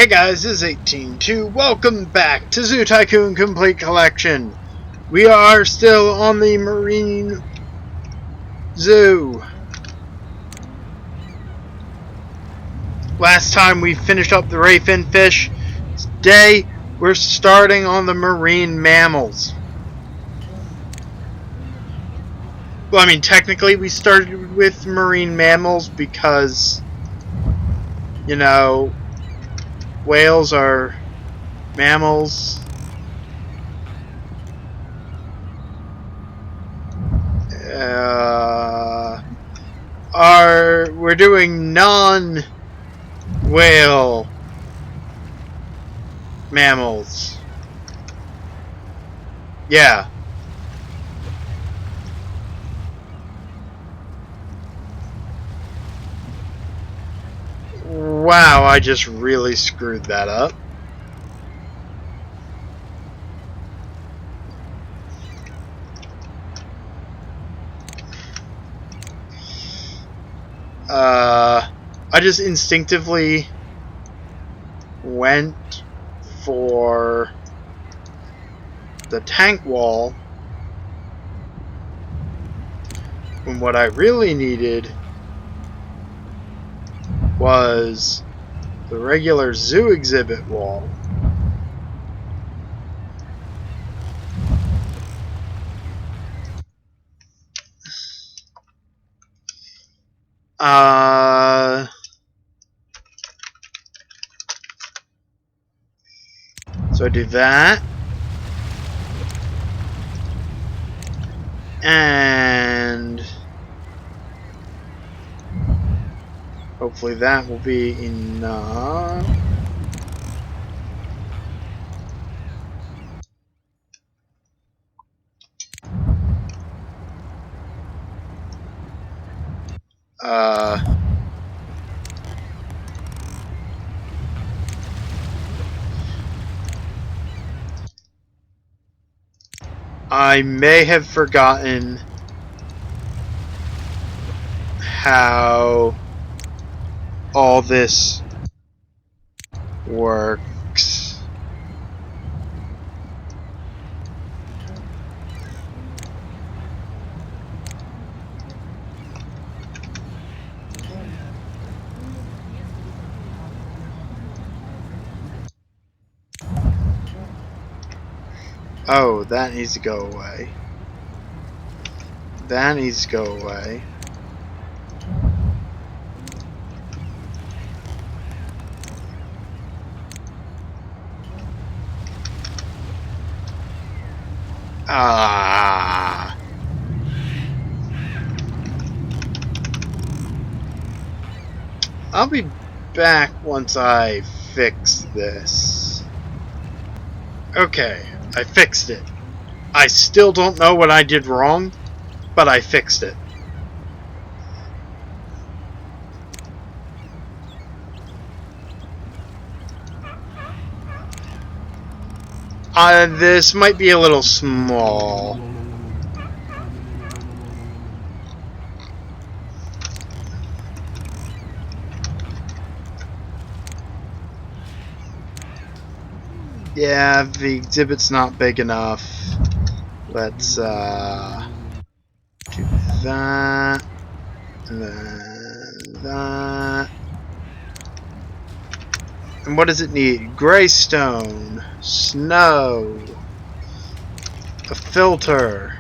Hey guys, this is 18-2. Welcome back to Zoo Tycoon Complete Collection. We are still on the Marine Zoo. Last time we finished up the ray fin fish. Today we're starting on the marine mammals. Well, I mean, technically we started with marine mammals because, you know, whales are mammals. We're doing non-whale mammals. Yeah. Wow, I just really screwed that up. I just instinctively went for the tank wall when what I really needed was the regular zoo exhibit wall. So I do that, and hopefully that will be enough. I may have forgotten how all this works. Oh, that needs to go away. That needs to go away. I'll be back once I fix this. Okay, I fixed it. I still don't know what I did wrong, but I fixed it. This might be a little small. Yeah, the exhibit's not big enough. Let's do that, and then that. And what does it need? Gray stone, snow, a filter.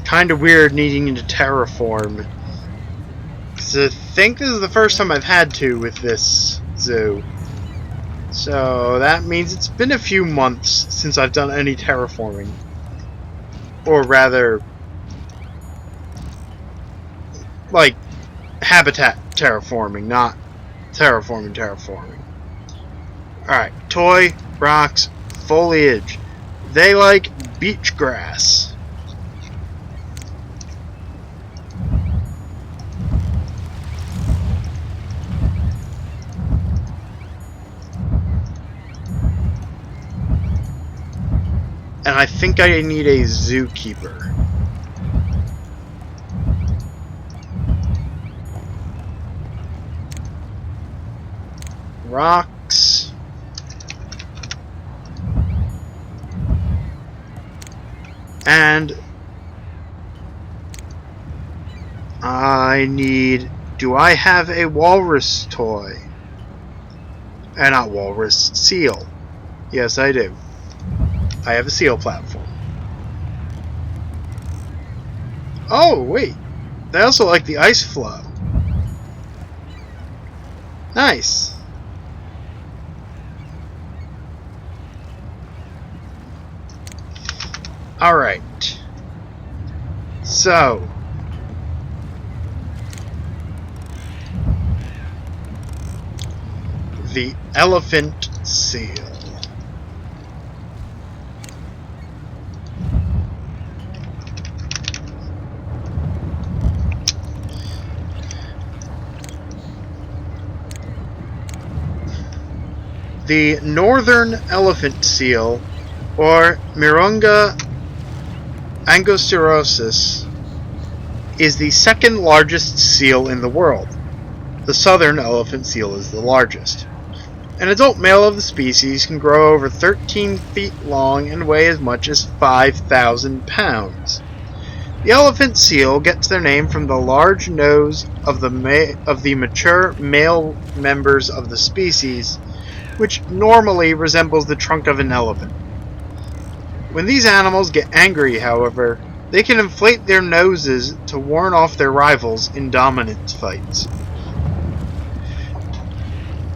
Kind of weird needing to terraform, because I think this is the first time I've had to with this zoo. So that means it's been a few months since I've done any terraforming. Or rather, like, habitat terraforming, not terraforming. Alright, toy, rocks, foliage. They like beach grass. I think I need a zookeeper. Rocks. And I need... Do I have a walrus toy? Not walrus, seal. Yes, I do. I have a seal platform. Oh, wait. They also like the ice flow. Nice. Alright. So. The elephant seal. The northern elephant seal, or Mironga angustirosus, is the second largest seal in the world. The southern elephant seal is the largest. An adult male of the species can grow over 13 feet long and weigh as much as 5,000 pounds. The elephant seal gets their name from the large nose of the mature male members of the species, which normally resembles the trunk of an elephant. When these animals get angry, however, they can inflate their noses to warn off their rivals in dominance fights.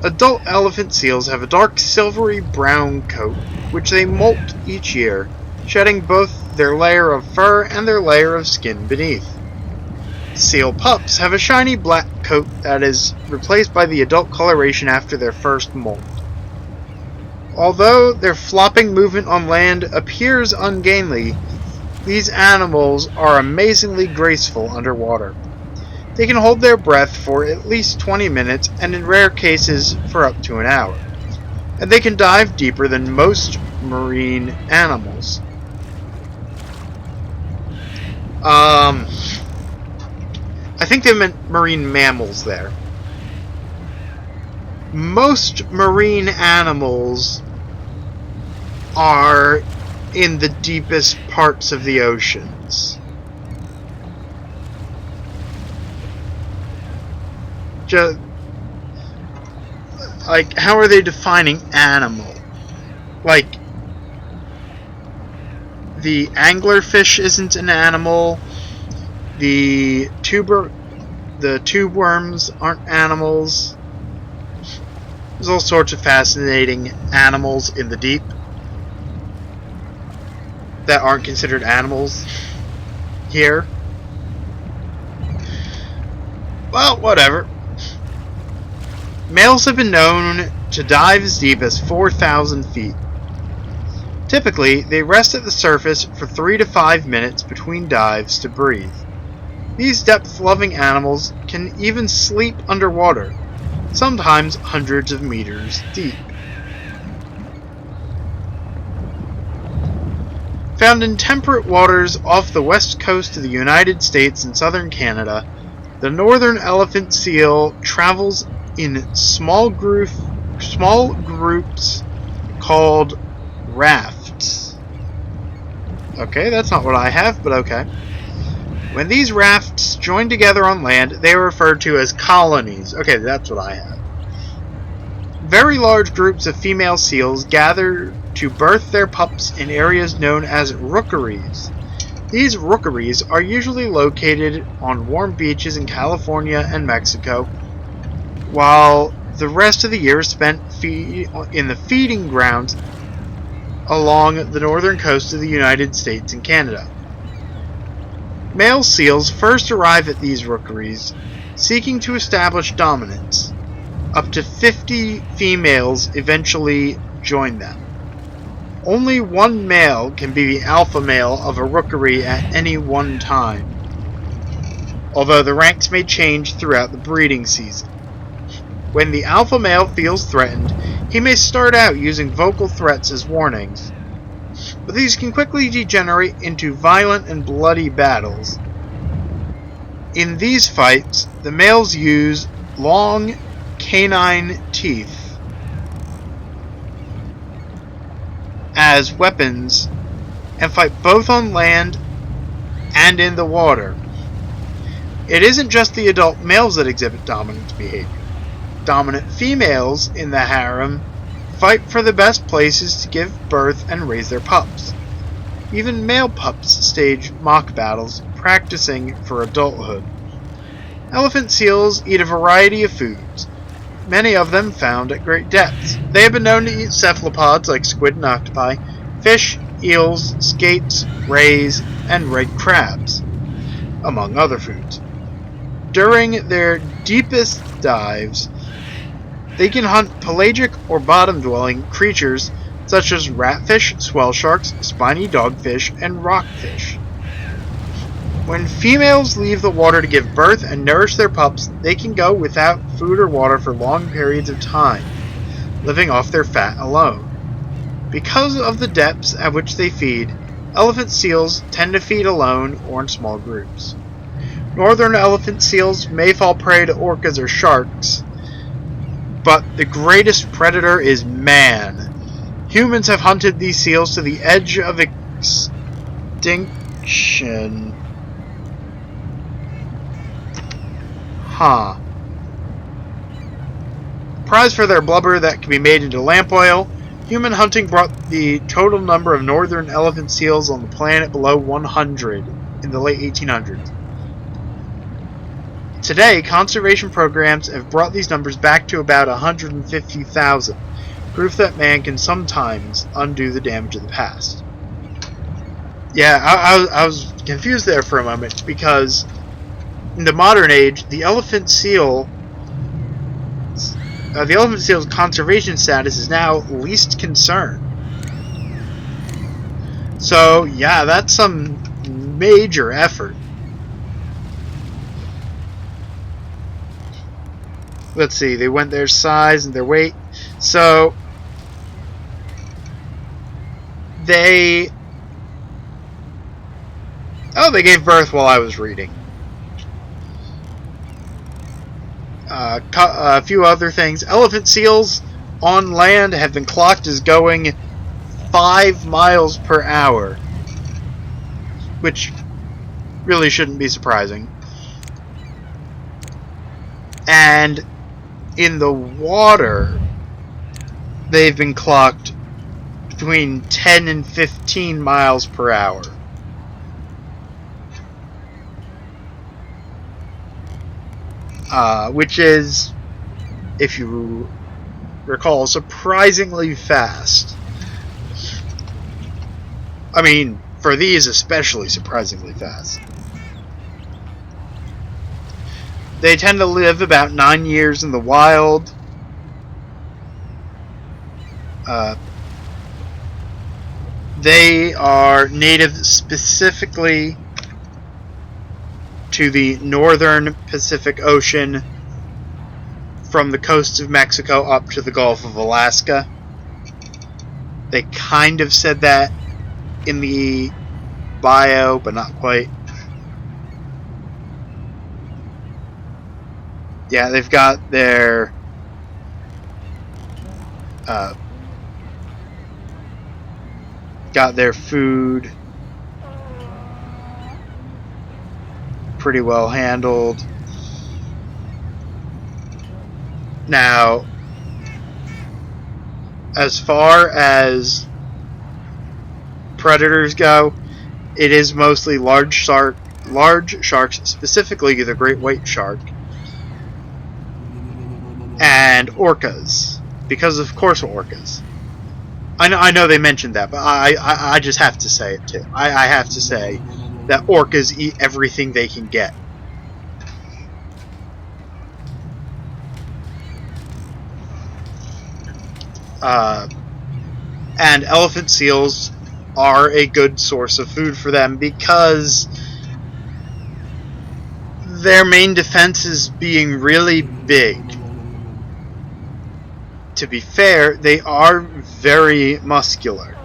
Adult elephant seals have a dark silvery brown coat, which they molt each year, shedding both their layer of fur and their layer of skin beneath. Seal pups have a shiny black coat that is replaced by the adult coloration after their first molt. Although their flopping movement on land appears ungainly, these animals are amazingly graceful underwater. They can hold their breath for at least 20 minutes, and in rare cases for up to an hour. And they can dive deeper than most marine animals. I think they meant marine mammals there. Most marine animals are in the deepest parts of the oceans. Just, like, how are they defining animal? Like, the anglerfish isn't an animal. The tube worms aren't animals. There's all sorts of fascinating animals in the deep that aren't considered animals here. Well, whatever. Males have been known to dive as deep as 4,000 feet. Typically, they rest at the surface for 3 to 5 minutes between dives to breathe. These depth-loving animals can even sleep underwater, sometimes hundreds of meters deep. Found in temperate waters off the west coast of the United States and southern Canada, the northern elephant seal travels in small groups called rafts. Okay, that's not what I have, but okay. When these rafts join together on land, they are referred to as colonies. Okay, that's what I have. Very large groups of female seals gather to birth their pups in areas known as rookeries. These rookeries are usually located on warm beaches in California and Mexico, while the rest of the year is spent in the feeding grounds along the northern coast of the United States and Canada. Male seals first arrive at these rookeries, seeking to establish dominance. Up to 50 females eventually join them. Only one male can be the alpha male of a rookery at any one time, although the ranks may change throughout the breeding season. When the alpha male feels threatened, he may start out using vocal threats as warnings. but these can quickly degenerate into violent and bloody battles. In these fights, the males use long canine teeth as weapons and fight both on land and in the water. It isn't just the adult males that exhibit dominant behavior. Dominant females in the harem fight for the best places to give birth and raise their pups. Even male pups stage mock battles, practicing for adulthood. Elephant seals eat a variety of foods, many of them found at great depths. They have been known to eat cephalopods like squid and octopi, fish, eels, skates, rays, and red crabs, among other foods. During their deepest dives, they can hunt pelagic or bottom-dwelling creatures such as ratfish, swell sharks, spiny dogfish, and rockfish. When females leave the water to give birth and nourish their pups, they can go without food or water for long periods of time, living off their fat alone. Because of the depths at which they feed, elephant seals tend to feed alone or in small groups. Northern elephant seals may fall prey to orcas or sharks, but the greatest predator is man. Humans have hunted these seals to the edge of extinction. Prized for their blubber that can be made into lamp oil, human hunting brought the total number of northern elephant seals on the planet below 100 in the late 1800s. Today, conservation programs have brought these numbers back to about 150,000, proof that man can sometimes undo the damage of the past. Yeah, I was confused there for a moment, because in the modern age, the elephant seal's conservation status is now least concern. So, yeah, that's some major effort. Let's see, they went their size and their weight. So, they gave birth while I was reading. A few other things. Elephant seals on land have been clocked as going 5 miles per hour, which really shouldn't be surprising. And in the water, they've been clocked between 10 and 15 miles per hour. Which is, if you recall, surprisingly fast. I mean, for these especially surprisingly fast. They tend to live about 9 years in the wild. They are native specifically to the northern Pacific Ocean, from the coast of Mexico up to the Gulf of Alaska. They kind of said that in the bio, but not quite. Yeah, they've got their food pretty well handled. Now, as far as predators go, it is mostly large sharks, specifically the great white shark, and orcas, because of course orcas. I know they mentioned that, but I just have to say it too. I have to say that orcas eat everything they can get. And elephant seals are a good source of food for them because their main defense is being really big. To be fair, they are very muscular.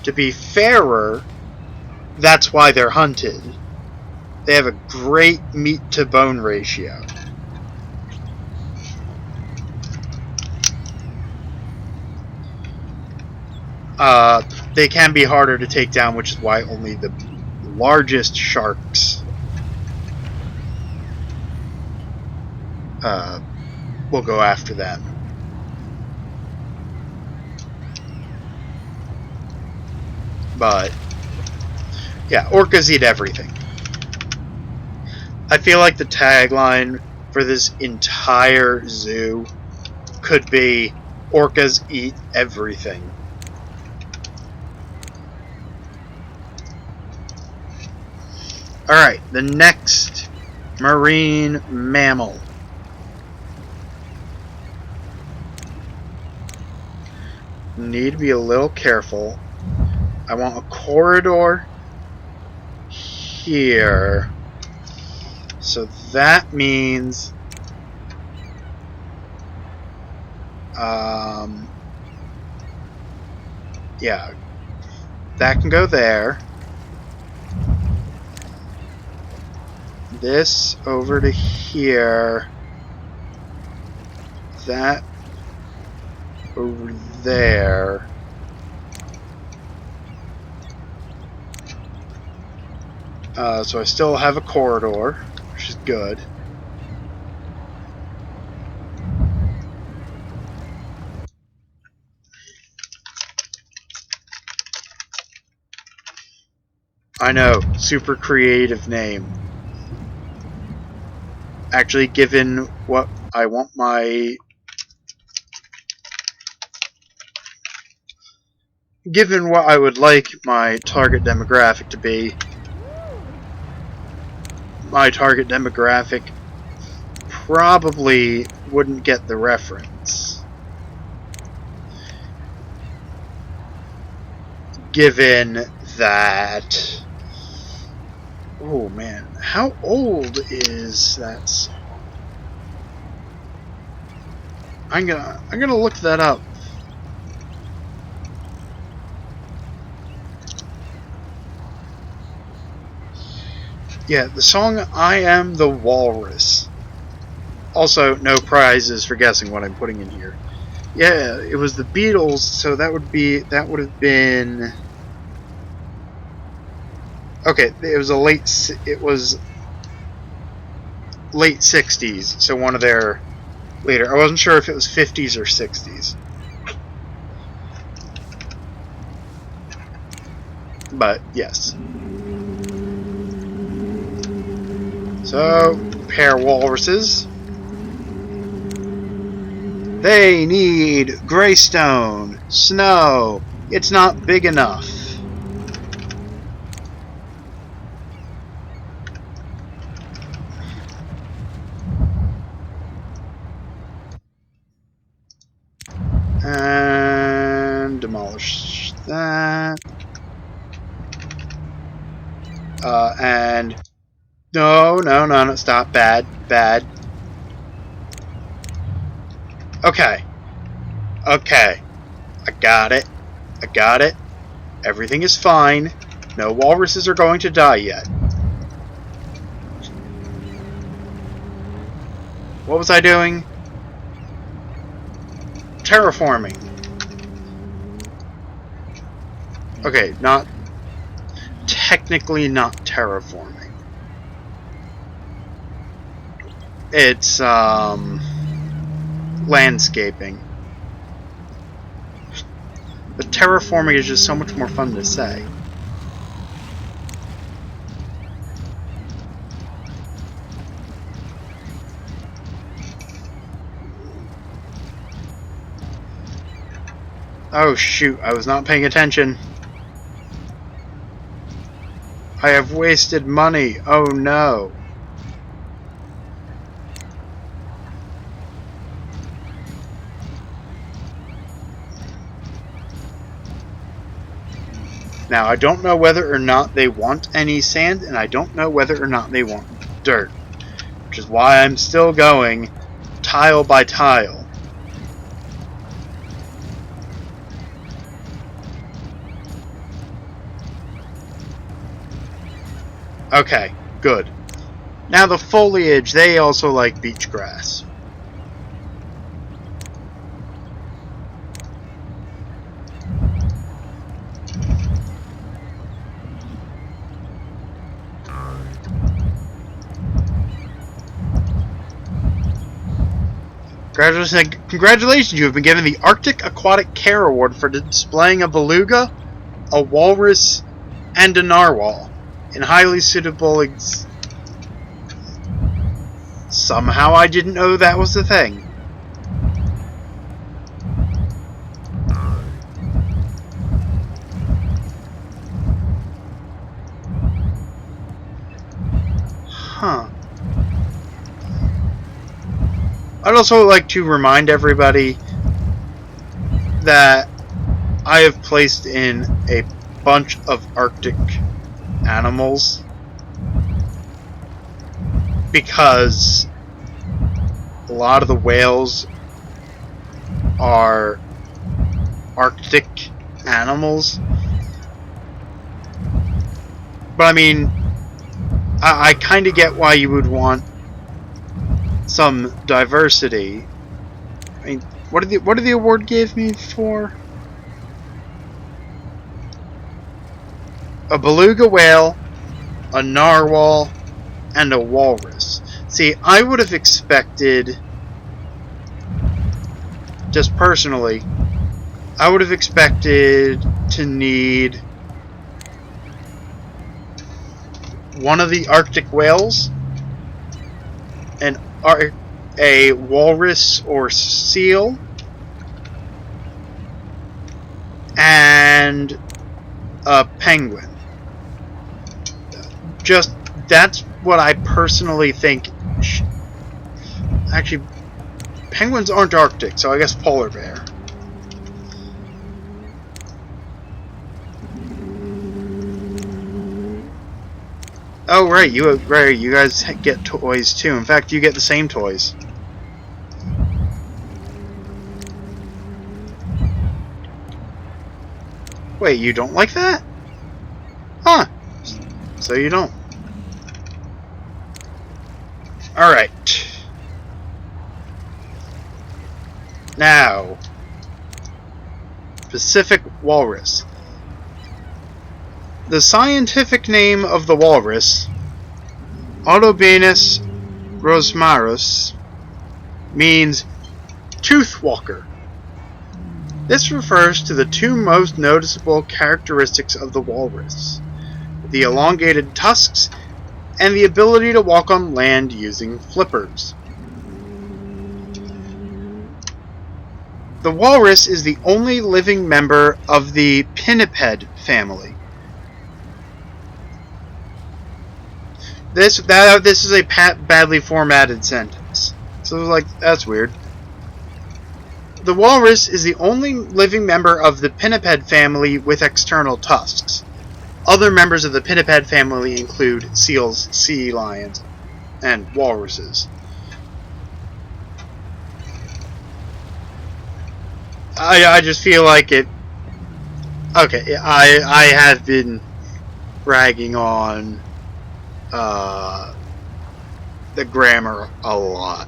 to be fairer, that's why they're hunted. They have a great meat-to-bone ratio. They can be harder to take down, which is why only the largest sharks will go after them. But yeah, orcas eat everything. I feel like the tagline for this entire zoo could be orcas eat everything. Alright, the next marine mammal. Need to be a little careful. I want a corridor here. So that means yeah, that can go there. This over to here. That over there. So I still have a corridor, which is good. I know, super creative name. Actually, given what I want my... Given what I would like my target demographic to be, my target demographic probably wouldn't get the reference. Given that... Oh man, how old is that song? I'm gonna look that up. Yeah, the song I Am the Walrus. Also, no prizes for guessing what I'm putting in here. Yeah, it was the Beatles, so that would have been... Okay, it was late 60s, so one of their later. I wasn't sure if it was 50s or 60s. But yes. So, pair walruses. They need greystone, snow. It's not big enough. And demolish that. And no, stop. Bad. Okay. I got it. Everything is fine. No walruses are going to die yet. What was I doing? Terraforming. Okay, technically not terraforming. It's landscaping. But terraforming is just so much more fun to say. Oh shoot, I was not paying attention. I have wasted money. Oh no. Now, I don't know whether or not they want any sand, and I don't know whether or not they want dirt. Which is why I'm still going tile by tile. Okay, good. Now the foliage, they also like beach grass. Congratulations, you have been given the Arctic Aquatic Care Award for displaying a beluga, a walrus, and a narwhal in highly suitable Somehow I didn't know that was a thing. Huh. I'd also like to remind everybody that I have placed in a bunch of Arctic animals because a lot of the whales are Arctic animals. But I mean, I kind of get why you would want some diversity. I mean, what did the award give me for? A beluga whale, a narwhal, and a walrus. See, I would have expected, just personally, I would have expected to need one of the Arctic whales, a walrus or seal, and a penguin. Just, that's what I personally think. Actually, penguins aren't Arctic, so I guess polar bear. Oh right, you guys get toys too. In fact, you get the same toys. Wait, you don't like that? Huh. So you don't. Alright. Now, Pacific walrus. The scientific name of the walrus, Autobenus rosmarus, means tooth walker. This refers to the two most noticeable characteristics of the walrus: the elongated tusks and the ability to walk on land using flippers. The walrus is the only living member of the pinniped family. This is a badly formatted sentence. So like, that's weird. The walrus is the only living member of the pinniped family with external tusks. Other members of the pinniped family include seals, sea lions, and walruses. I just feel like it. Okay, I have been ragging on the grammar a lot.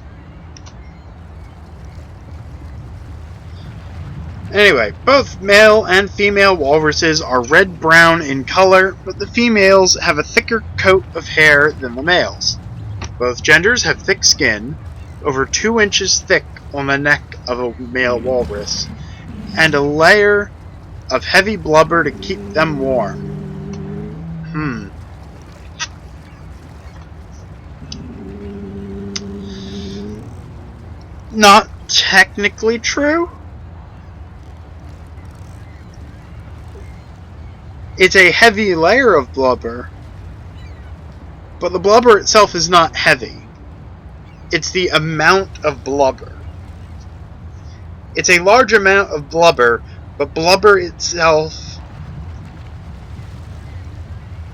Anyway, both male and female walruses are red-brown in color, but the females have a thicker coat of hair than the males. Both genders have thick skin, over 2 inches thick on the neck of a male walrus, and a layer of heavy blubber to keep them warm. Not technically true. It's a heavy layer of blubber, but the blubber itself is not heavy. It's the amount of blubber. It's a large amount of blubber, but blubber itself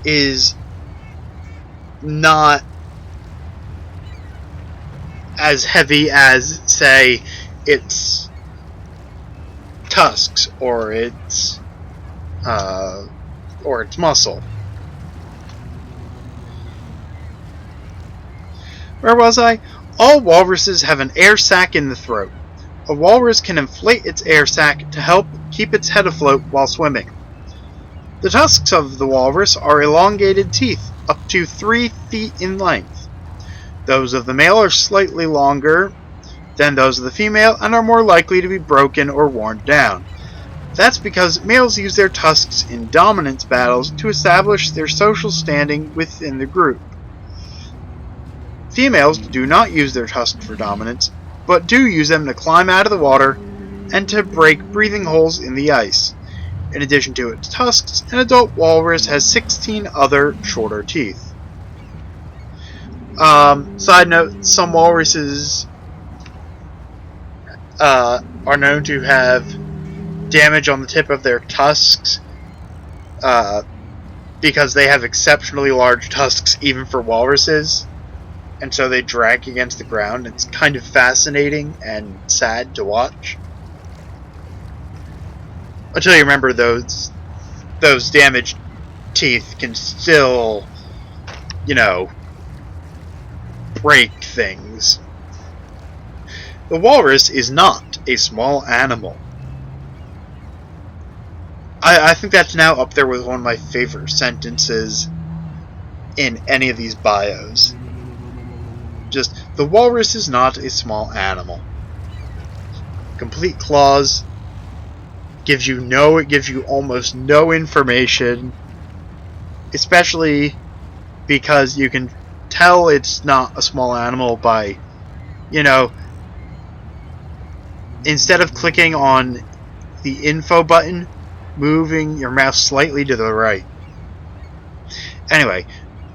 is not as heavy as, say, its tusks or its muscle. Where was I? All walruses have an air sac in the throat. A walrus can inflate its air sac to help keep its head afloat while swimming. The tusks of the walrus are elongated teeth, up to 3 feet in length. Those of the male are slightly longer than those of the female and are more likely to be broken or worn down. That's because males use their tusks in dominance battles to establish their social standing within the group. Females do not use their tusks for dominance, but do use them to climb out of the water and to break breathing holes in the ice. In addition to its tusks, an adult walrus has 16 other shorter teeth. Side note, some walruses are known to have damage on the tip of their tusks because they have exceptionally large tusks even for walruses, and so they drag against the ground. It's kind of fascinating and sad to watch. Until you remember those damaged teeth can still, break things. The walrus is not a small animal. I think that's now up there with one of my favorite sentences in any of these bios. Just, the walrus is not a small animal. Complete clause. It gives you almost no information. Especially because you can tell it's not a small animal by, instead of clicking on the info button, moving your mouse slightly to the right. Anyway,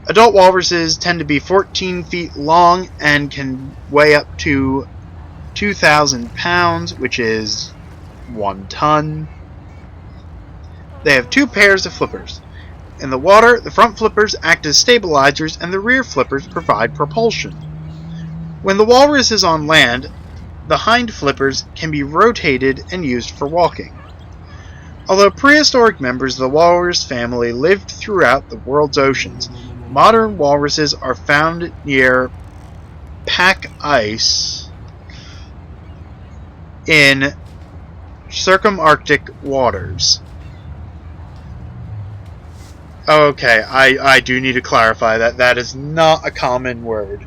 adult walruses tend to be 14 feet long and can weigh up to 2,000 pounds, which is 1 ton. They have 2 pairs of flippers. In the water, the front flippers act as stabilizers and the rear flippers provide propulsion. When the walrus is on land, the hind flippers can be rotated and used for walking. Although prehistoric members of the walrus family lived throughout the world's oceans, modern walruses are found near pack ice in circumarctic waters. Okay, I do need to clarify that that is not a common word.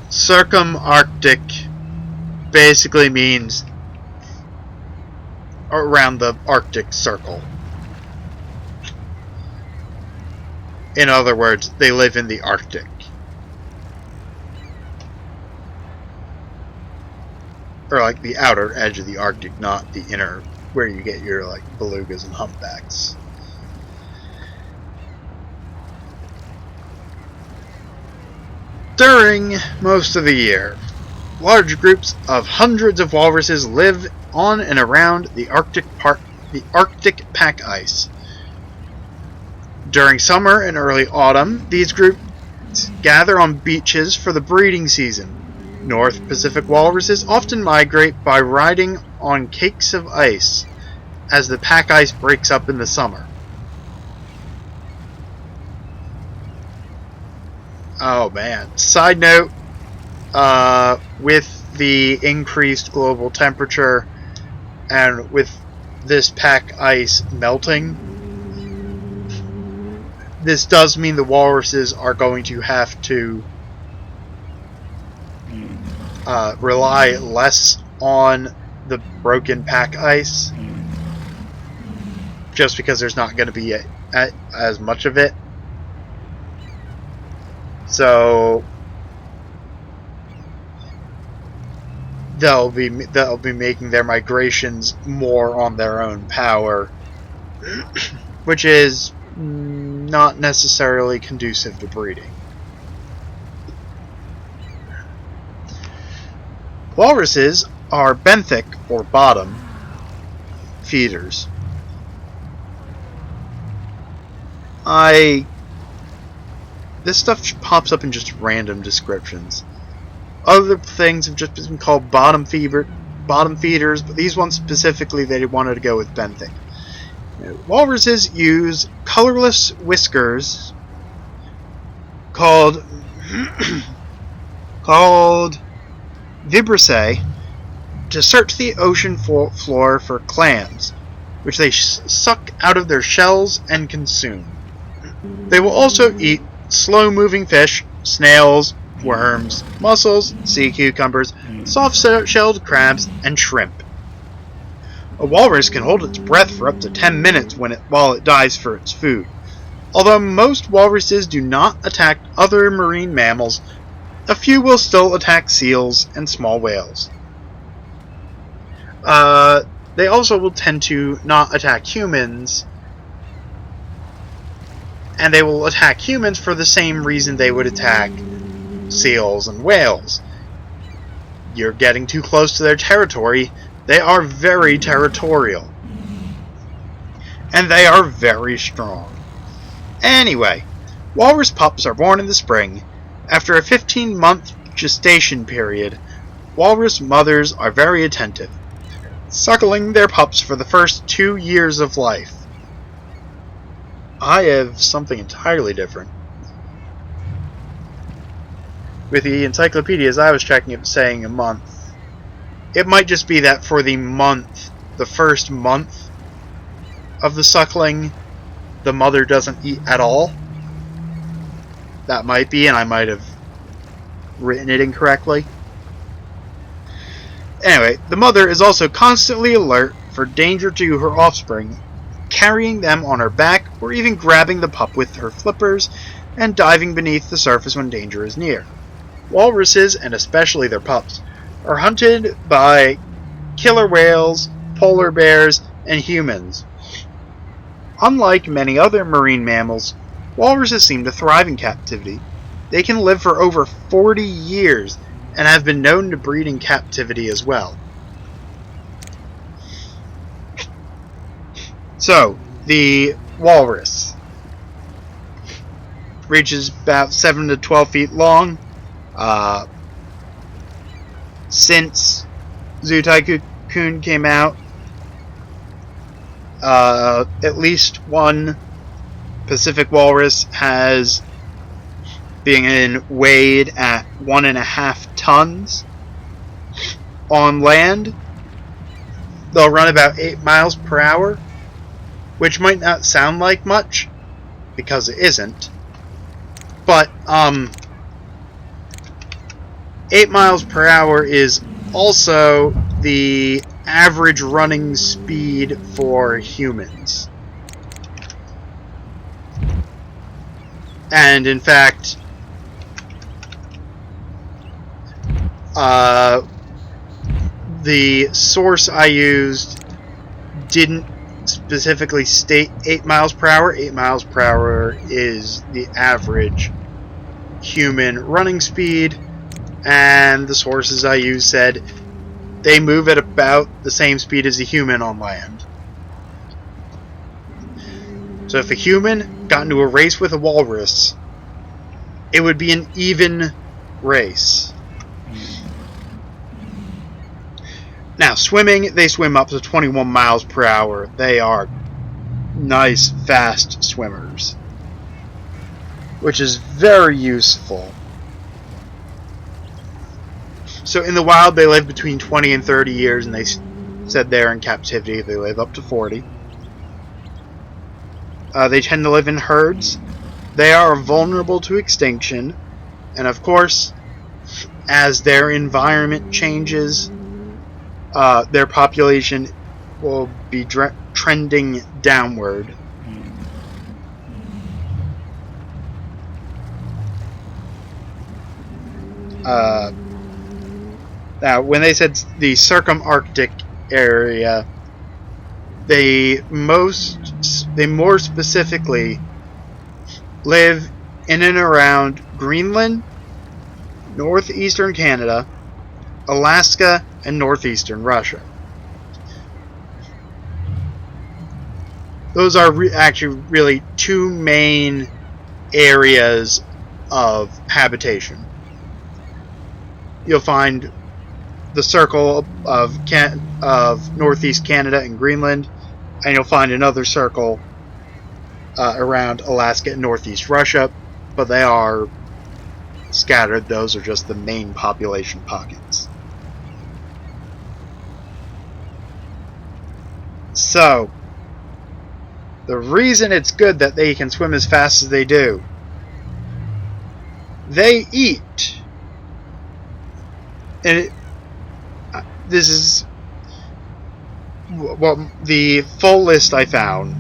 Circumarctic basically means around the Arctic Circle. In other words, they live in the Arctic. Or like the outer edge of the Arctic, not the inner, where you get your belugas and humpbacks. During most of the year, large groups of hundreds of walruses live on and around the Arctic pack ice. During summer and early autumn, these groups gather on beaches for the breeding season. North Pacific walruses often migrate by riding on cakes of ice as the pack ice breaks up in the summer. Oh man. Side note, with the increased global temperature and with this pack ice melting, this does mean the walruses are going to have to rely less on the broken pack ice, just because there's not going to be as much of it. So they'll be making their migrations more on their own power, which is not necessarily conducive to breeding. Walruses are benthic, or bottom, feeders. This stuff pops up in just random descriptions. Other things have just been called bottom feeders, but these ones specifically they wanted to go with benthic. Walruses use colorless whiskers called called vibrissae to search the ocean floor for clams, which they suck out of their shells and consume. They will also eat slow-moving fish, snails, worms, mussels, sea cucumbers, soft-shelled crabs, and shrimp. A walrus can hold its breath for up to 10 minutes while it dives for its food. Although most walruses do not attack other marine mammals, a few will still attack seals and small whales. They also will tend to not attack humans, and they will attack humans for the same reason they would attack seals and whales. You're getting too close to their territory. They are very territorial. And they are very strong. Anyway, walrus pups are born in the spring. After a 15-month gestation period, walrus mothers are very attentive, suckling their pups for the first 2 years of life. I have something entirely different. With the encyclopedias I was checking, it was saying a month. It might just be that for the first month of the suckling, the mother doesn't eat at all. That might be, and I might have written it incorrectly. Anyway, the mother is also constantly alert for danger to her offspring, carrying them on her back or even grabbing the pup with her flippers and diving beneath the surface when danger is near. Walruses, and especially their pups, are hunted by killer whales, polar bears, and humans. Unlike many other marine mammals, walruses seem to thrive in captivity. They can live for over 40 years and have been known to breed in captivity as well. So, the walrus reaches about 7 to 12 feet long. Since Zoo Tycoon came out, at least one Pacific walrus has been weighed at 1.5 tons. On land, they'll run about 8 miles per hour, which might not sound like much, because it isn't. But, 8 miles per hour is also the average running speed for humans. And in fact, the source I used didn't specifically state 8 miles per hour. 8 miles per hour is the average human running speed. And the sources I used said they move at about the same speed as a human on land. So if a human got into a race with a walrus, it would be an even race. Now, swimming, they swim up to 21 miles per hour. They are nice, fast swimmers, which is very useful. So in the wild, they live between 20 and 30 years, and they said there in captivity they live up to 40. They tend to live in herds. They are vulnerable to extinction, and of course, as their environment changes, their population will be trending downward. Now, when they said the circumarctic area, they more specifically live in and around Greenland, northeastern Canada, Alaska, and northeastern Russia. Those are actually really two main areas of habitation. You'll find the circle of northeast Canada and Greenland, and you'll find another circle around Alaska and northeast Russia, but they are scattered. Those are just the main population pockets. So, the reason it's good that they can swim as fast as they do, they eat. And this is, well, the full list I found.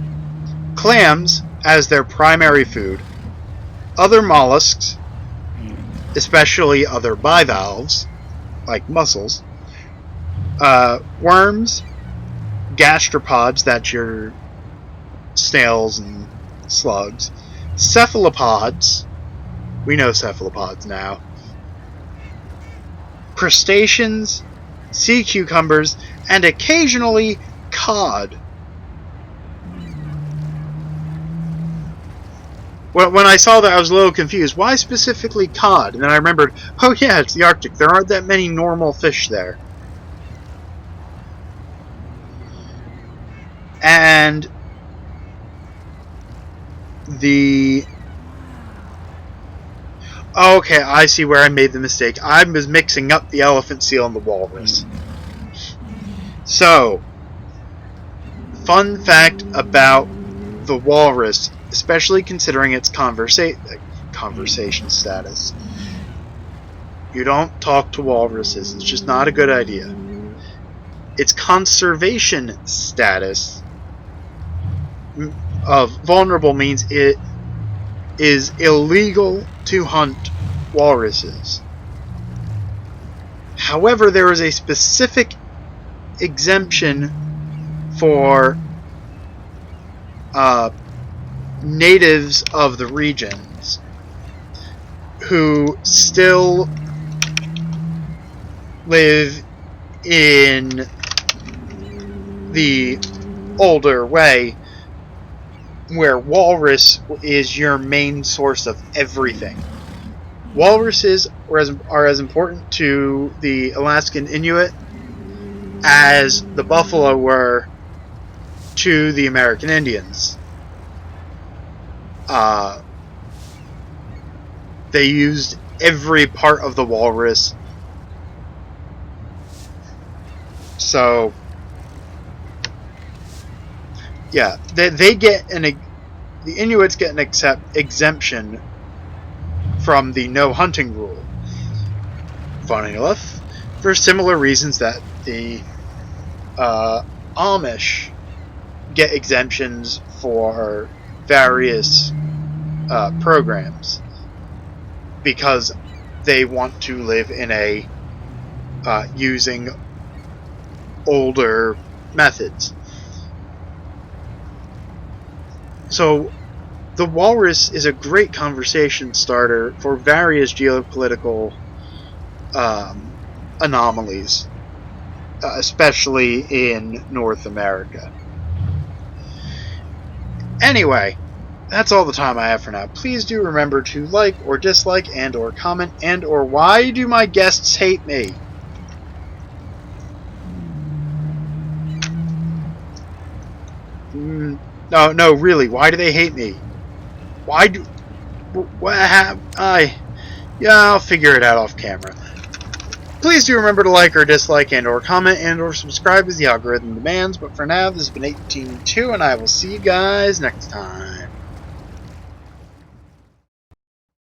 Clams as their primary food, other mollusks, especially other bivalves, like mussels, worms, gastropods, that's your snails and slugs, cephalopods, we know cephalopods now, crustaceans, sea cucumbers, and occasionally cod. When I saw that, I was a little confused. Why specifically cod? And then I remembered, oh yeah, it's the Arctic. There aren't that many normal fish there. And the... Okay, I see where I made the mistake. I was mixing up the elephant seal and the walrus. So, fun fact about the walrus, especially considering its conversation status. You don't talk to walruses. It's just not a good idea. Its conservation status of vulnerable means it is illegal to hunt walruses. However, there is a specific exemption for natives of the regions who still live in the older way, where walrus is your main source of everything. Walruses are as important to the Alaskan Inuit as the buffalo were to the American Indians. They used every part of the walrus. So, yeah, they get the Inuits get an exemption from the no hunting rule. Funny enough, for similar reasons that the Amish get exemptions for various programs because they want to live in a using older methods. So the walrus is a great conversation starter for various geopolitical anomalies, especially in North America. Anyway, that's all the time I have for now. Please do remember to like or dislike and or comment and or why do my guests hate me? No, really, why do they hate me? Why do... What have I... Yeah, I'll figure it out off camera. Please do remember to like or dislike and or comment and or subscribe as the algorithm demands. But for now, this has been 18.2, and I will see you guys next time.